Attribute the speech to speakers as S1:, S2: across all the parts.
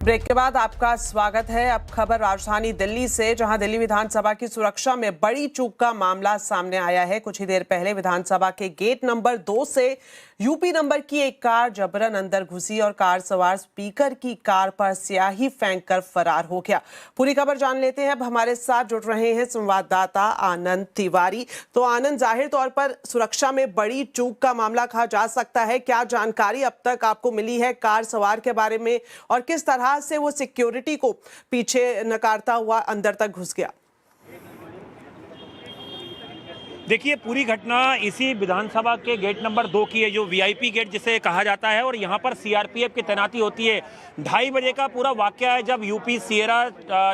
S1: Break के बाद आपका स्वागत है। अब खबर राजधानी दिल्ली से, जहां दिल्ली विधानसभा की सुरक्षा में बड़ी चूक का मामला सामने आया है। कुछ ही देर पहले विधानसभा के गेट नंबर 2 से यूपी नंबर की एक कार जबरन अंदर घुसी और कार सवार स्पीकर की कार पर स्याही फेंककर फरार हो गया। पूरी खबर जान लेते हैं। अब हमारे साथ जुड़ रहे हैं संवाददाता आनंद तिवारी। तो आनंद, जाहिर तौर पर सुरक्षा में बड़ी चूक का मामला कहा जा सकता है। क्या जानकारी अब तक आपको मिली है कार सवार के बारे में, और किस तरह से वो सिक्योरिटी को पीछे नकारता हुआ अंदर तक घुस गया?
S2: देखिए, पूरी घटना इसी विधानसभा के गेट नंबर 2 की है, जो वीआईपी गेट जिसे कहा जाता है, और यहाँ पर सीआरपीएफ की तैनाती होती है। 2:30 बजे का पूरा वाकया है, जब यूपी सियरा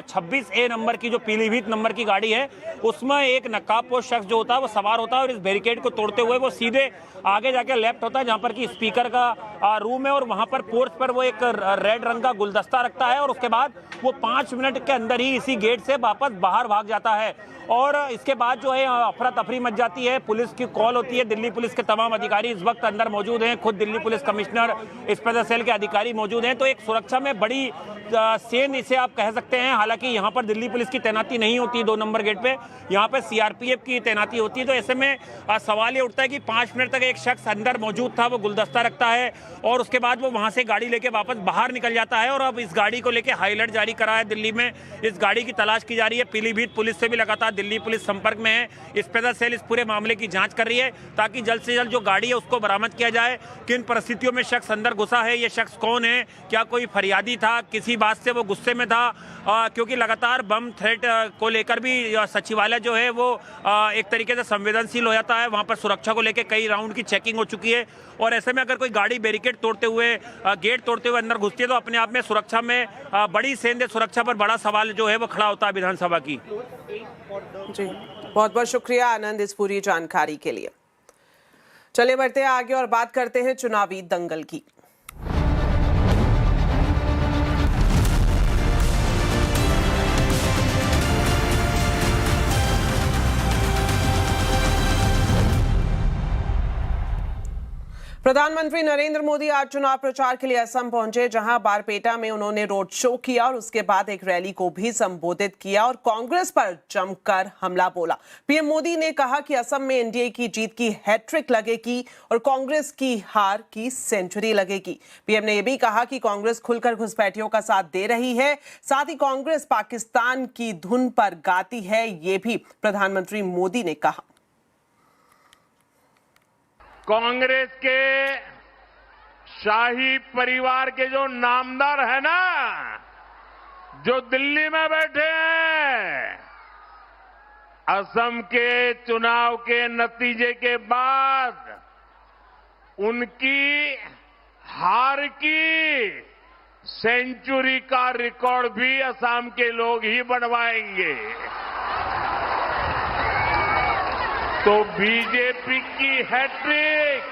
S2: 26A नंबर की जो पीलीभीत नंबर की गाड़ी है, उसमें एक नकाबपोश शख्स जो होता है वो सवार होता है, और इस बैरिकेड को तोड़ते हुए वो सीधे आगे जाके लेफ्ट होता है, जहाँ पर कि स्पीकर का रूम है, और वहाँ पर पोर्च पर वो एक रेड रंग का गुलदस्ता रखता है, और उसके बाद वो 5 मिनट के अंदर ही इसी गेट से वापस बाहर भाग जाता है। और इसके बाद जो है अफरा तफरी मच जाती है। पुलिस की कॉल होती है। दिल्ली पुलिस के तमाम अधिकारी इस वक्त अंदर मौजूद हैं। खुद Delhi police commissioner, special cell के अधिकारी मौजूद हैं। तो एक सुरक्षा में बड़ी सेन इसे आप कह सकते हैं। हालांकि यहाँ पर दिल्ली पुलिस की तैनाती नहीं होती 2 नंबर गेट पे, यहाँ पे सीआरपीएफ की तैनाती होती है। तो ऐसे में सवाल ये उठता है कि 5 मिनट तक एक शख्स अंदर मौजूद था, वो गुलदस्ता रखता है, और उसके बाद वो वहाँ से गाड़ी लेके वापस बाहर निकल जाता है। और अब इस गाड़ी को लेके हाई अलर्ट जारी करा है दिल्ली में। इस गाड़ी की तलाश की जा रही है। पीलीभीत पुलिस से भी लगातार दिल्ली पुलिस संपर्क में है। स्पेशल सेल इस पूरे मामले की जांच कर रही है, ताकि जल्द से जल्द जो गाड़ी है उसको बरामद किया जाए। किन परिस्थितियों में शख्स अंदर घुसा है, ये शख्स कौन है, क्या कोई फरियादी था, किसी बात से वो गुस्से में था, क्योंकि लगातार बम थ्रेट को लेकर भी सचिवालय जो है वो एक तरीके से संवेदनशील हो जाता है। वहाँ पर सुरक्षा को लेकर कई राउंड की चेकिंग हो चुकी है, और ऐसे में अगर कोई गाड़ी बैरिकेड तोड़ते हुए, गेट तोड़ते हुए अंदर घुसती है, तो अपने आप में सुरक्षा में बड़ी सेंध सुरक्षा पर बड़ा सवाल जो है वो खड़ा होता है विधानसभा की।
S1: जी, बहुत बहुत शुक्रिया आनंद इस पूरी जानकारी के लिए। चलिए बढ़ते हैं आगे और बात करते हैं चुनावी दंगल की। प्रधानमंत्री नरेंद्र मोदी आज चुनाव प्रचार के लिए असम पहुंचे, जहां बारपेटा में उन्होंने रोड शो किया और उसके बाद एक रैली को भी संबोधित किया और कांग्रेस पर जमकर हमला बोला। पीएम मोदी ने कहा कि असम में एनडीए की जीत की हैट्रिक लगेगी और कांग्रेस की हार की सेंचुरी लगेगी। पीएम ने यह भी कहा कि कांग्रेस खुलकर घुसपैठियों का साथ दे रही है, साथ ही कांग्रेस पाकिस्तान की धुन पर गाती है, ये भी प्रधानमंत्री मोदी ने कहा।
S3: कांग्रेस के शाही परिवार के जो नामदार है ना, जो दिल्ली में बैठे हैं, असम के चुनाव के नतीजे के बाद उनकी हार की सेंचुरी का रिकॉर्ड भी असम के लोग ही बनवाएंगे। तो बीजेपी की हैट्रिक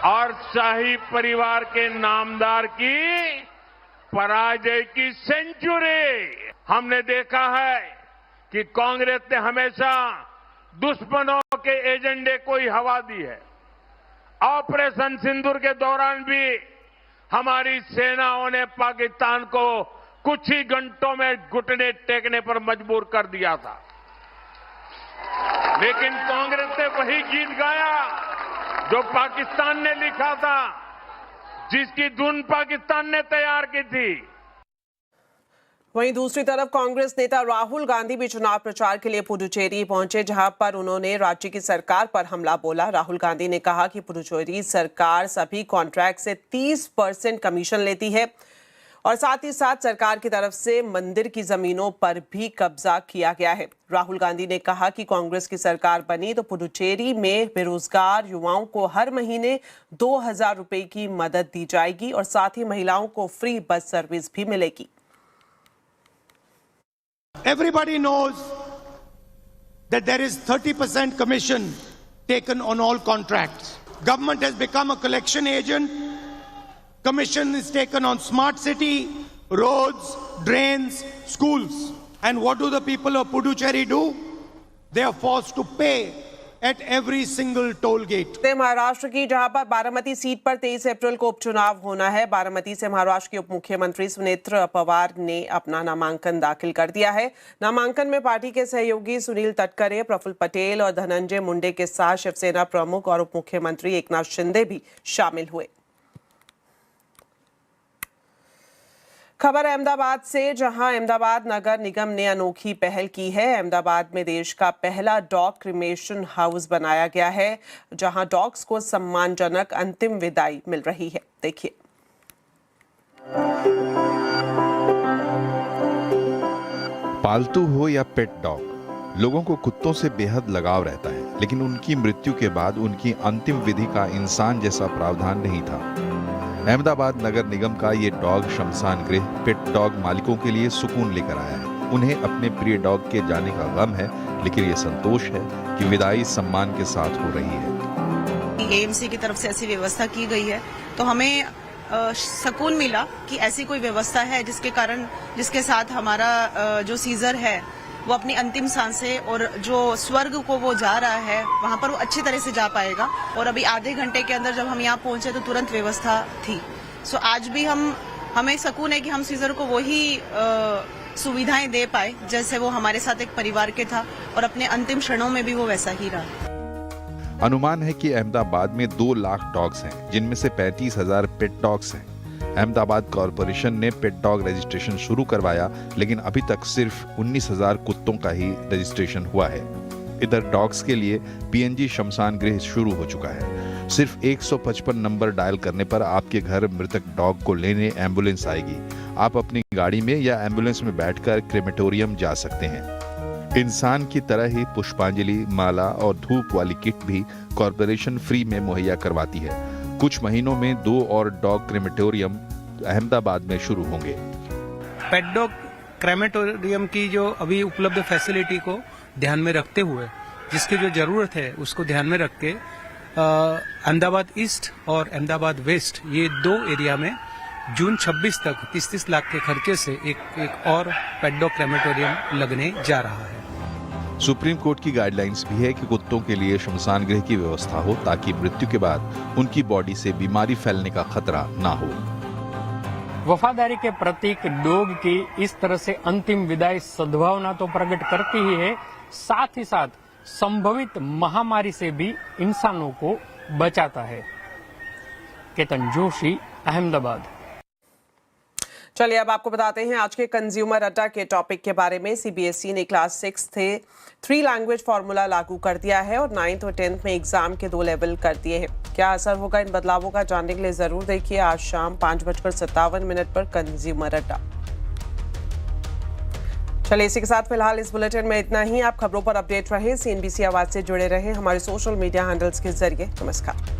S3: और शाही परिवार के नामदार की पराजय की सेंचुरी। हमने देखा है कि कांग्रेस ने हमेशा दुश्मनों के एजेंडे को ही हवा दी है। ऑपरेशन सिंदूर के दौरान भी हमारी सेनाओं ने पाकिस्तान को कुछ ही घंटों में घुटने टेकने पर मजबूर कर दिया था, लेकिन कांग्रेस ने वही गीत गाया जो पाकिस्तान ने लिखा था, जिसकी धुन पाकिस्तान ने तैयार की थी।
S1: वहीं दूसरी तरफ कांग्रेस नेता राहुल गांधी भी चुनाव प्रचार के लिए पुडुचेरी पहुंचे, जहां पर उन्होंने राज्य की सरकार पर हमला बोला। राहुल गांधी ने कहा कि पुडुचेरी सरकार सभी कॉन्ट्रैक्ट से 30% कमीशन लेती है और साथ ही साथ सरकार की तरफ से मंदिर की जमीनों पर भी कब्जा किया गया है। राहुल गांधी ने कहा कि कांग्रेस की सरकार बनी तो पुडुचेरी में बेरोजगार युवाओं को हर महीने 2000 रुपए की मदद दी जाएगी और साथ ही महिलाओं को फ्री बस सर्विस भी मिलेगी।
S4: Everybody knows that there is 30% commission taken on all contracts. Government has become a collection agent. Commission is taken on smart city, roads, drains, schools. And what do the people of Puducherry do? They are forced to pay at every single toll gate.
S1: Maharashtra की जहां पर Baramati seat पर 23 अप्रैल को उपचुनाव होना है। बारामती से महाराष्ट्र के उप मुख्यमंत्री सुनेत्र पवार ने अपना नामांकन दाखिल कर दिया है। नामांकन में पार्टी के सहयोगी सुनील तटकरे, प्रफुल्ल पटेल और धनंजय मुंडे के साथ शिवसेना प्रमुख और उप मुख्यमंत्री एकनाथ शिंदे भी शामिल हुए। खबर अहमदाबाद से, जहां अहमदाबाद नगर निगम ने अनोखी पहल की है। अहमदाबाद में देश का पहला डॉग क्रिमेशन हाउस बनाया गया है, जहां डॉग्स को सम्मानजनक अंतिम विदाई मिल रही है। देखिए।
S5: पालतू हो या पेट डॉग, लोगों को कुत्तों से बेहद लगाव रहता है, लेकिन उनकी मृत्यु के बाद उनकी अंतिम विधि का इंसान जैसा प्रावधान नहीं था। अहमदाबाद नगर निगम का ये डॉग शमशान गृह पेट डॉग मालिकों के लिए सुकून लेकर आया है। उन्हें अपने प्रिय डॉग के जाने का गम है, लेकिन ये संतोष है कि विदाई सम्मान के साथ हो रही है।
S6: एएमसी की तरफ से ऐसी व्यवस्था की गई है, तो हमें सुकून मिला कि ऐसी कोई व्यवस्था है जिसके साथ हमारा जो सीजर है वो अपनी अंतिम सांसें और जो स्वर्ग को वो जा रहा है वहां पर वो अच्छी तरह से जा पाएगा। और अभी आधे घंटे के अंदर जब हम यहाँ पहुंचे तो तुरंत व्यवस्था थी। सो आज भी हमें सुकून है कि हम सीजर को वही सुविधाएं दे पाए जैसे वो हमारे साथ एक परिवार के था, और अपने अंतिम क्षणों में भी वो वैसा ही रहा।
S5: अनुमान है कि अहमदाबाद में 2 लाख डॉग्स हैं, जिनमें से 35,000 पेट डॉग्स हैं। अहमदाबाद कॉरपोरेशन ने पेट डॉग रजिस्ट्रेशन शुरू करवाया, लेकिन अभी तक सिर्फ 19,000 कुत्तों का ही रजिस्ट्रेशन हुआ है। इधर डॉग्स के लिए पीएनजी शमशान गृह शुरू हो चुका है। सिर्फ 155 नंबर डायल करने पर आपके घर मृतक डॉग को लेने एम्बुलेंस आएगी। आप अपनी गाड़ी में या एम्बुलेंस में बैठकर क्रेमेटोरियम जा सकते हैं। इंसान की तरह ही पुष्पांजलि, माला और धूप वाली किट भी कॉरपोरेशन फ्री में मुहैया करवाती है। कुछ महीनों में 2 और डॉग क्रेमेटोरियम अहमदाबाद में शुरू होंगे।
S7: पेट डॉग क्रेमेटोरियम की जो अभी उपलब्ध फैसिलिटी को ध्यान में रखते हुए, जिसकी जो जरूरत है उसको ध्यान में रख के अहमदाबाद ईस्ट और अहमदाबाद वेस्ट, ये 2 एरिया में जून 26 तक 30-30 लाख के खर्चे से एक और पेट डॉग क्रेमेटोरियम लगने जा रहा है।
S5: सुप्रीम कोर्ट की गाइडलाइंस भी है कि कुत्तों के लिए शमशान गृह की व्यवस्था हो, ताकि मृत्यु के बाद उनकी बॉडी से बीमारी फैलने का खतरा ना हो।
S8: वफादारी के प्रतीक डॉग की इस तरह से अंतिम विदाई सद्भावना तो प्रकट करती ही है, साथ ही साथ संभवित महामारी से भी इंसानों को बचाता है। केतन जोशी, अहमदाबाद।
S1: चलिए अब आपको बताते हैं आज के कंज्यूमर अड्डा के टॉपिक के बारे में। सीबीएसई ने क्लास 6 से 3 लैंग्वेज फॉर्मूला लागू कर दिया है और 9th और 10th में एग्जाम के 2 लेवल कर दिए हैं। क्या असर होगा इन बदलावों का, जानने के लिए जरूर देखिए आज शाम 5:57 पर कंज्यूमर अड्डा। चलिए इसी के साथ फिलहाल इस बुलेटिन में इतना ही। आप खबरों पर अपडेट रहे, CNBC आवाज से जुड़े रहे हमारे सोशल मीडिया हैंडल्स के जरिए। नमस्कार।